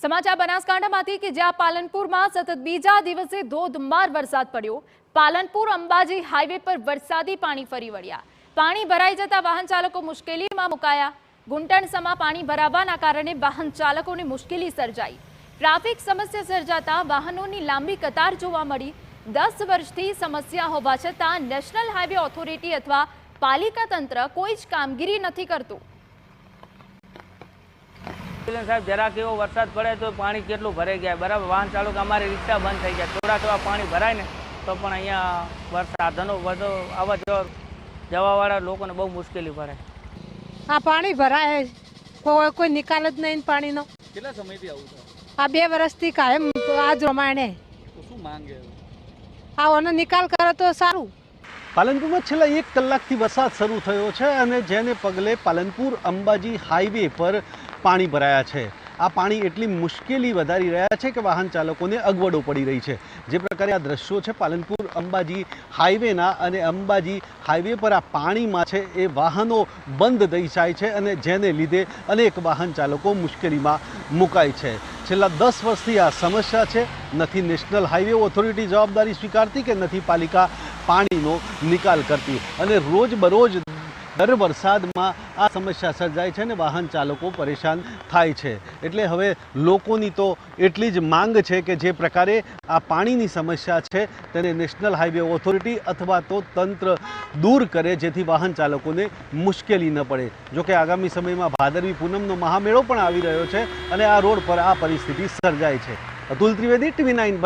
સમાચાર બનાસકાંઠામાંથી કે જ્યાં પાલનપુરમાં સતત બીજા દિવસે ધોધમાર વરસાદ પડ્યો। પાલનપુર અંબાજી હાઈવે પર વરસાદી પાણી ફરી વળ્યા। પાણી ભરાઈ જતા વાહન ચાલકો મુશ્કેલીમાં મુકાયા। ઘૂંટણસમાં પાણી ભરાવાના કારણે વાહન ચાલકોને મુશ્કેલી સર્જાઈ। ટ્રાફિક સમસ્યા સર્જાતા વાહનોની લાંબી કતાર જોવા મળી। 10 વર્ષથી સમસ્યા હોવા છતાં નેશનલ હાઈવે ઓથોરિટી અથવા પાલિકા તંત્ર કોઈ જ કામગીરી નથી કરતું। साहब जरा के वो वरसाद पड़े तो पानी केटलू भराई गया बराबर। वाहन चालक अमारी रिक्शा बंद थी गया। थोड़ा थोड़ा पानी भराय ने तो पण अहींया साधनों बधो आवा जवावाळा लोकोने बहु मुश्केली पड़े। हाँ, पानी भराय कोई निकाल ज नहीं पानी नो। કેટલા સમયથી આવું છે? આ 2 વર્ષથી કાયમ આ જ પ્રમાણે। તો શું માંગે? આનો નિકાલ કરે તો સારું। પાલનપુરમાં છેલ્લા 1 કલાકથી વરસાદ શરૂ થયો છે અને જેને પગલે પાલનપુર અંબાજી હાઈવે પર પાણી ભરાયા છે। આ પાણી એટલી મુશ્કેલી વધારી રહ્યા છે કે વાહન ચાલકોને અગવડો પડી રહી છે। જે પ્રકારે આ દ્રશ્યો છે પાલનપુર અંબાજી હાઈવેના અને અંબાજી હાઈવે પર આ પાણીમાં છે એ વાહનો બંધ થઈ જાય છે અને જેને લીધે અનેક વાહન ચાલકો મુશ્કેલીમાં મુકાય છે। છેલ્લા 10 વર્ષથી આ સમસ્યા છે। નથી નેશનલ હાઈવે ઓથોરિટી જવાબદારી સ્વીકારતી કે નથી પાલિકા પાણીનો નિકાલ કરતી અને રોજબરોજ દર વરસાદમાં આ સમસ્યા સર્જાય છે અને વાહન ચાલકો પરેશાન થાય છે। એટલે હવે લોકોની તો એટલી જ માંગ છે કે જે પ્રકારે આ પાણીની સમસ્યા છે તેને નેશનલ હાઈવે ઓથોરિટી અથવા તો તંત્ર દૂર કરે જેથી વાહન ચાલકોને મુશ્કેલી ન પડે। જોકે આગામી સમયમાં ભાદરવી પૂનમનો મહામેળો પણ આવી રહ્યો છે અને આ રોડ પર આ પરિસ્થિતિ સર્જાય છે। અતુલ ત્રિવેદી, TV9।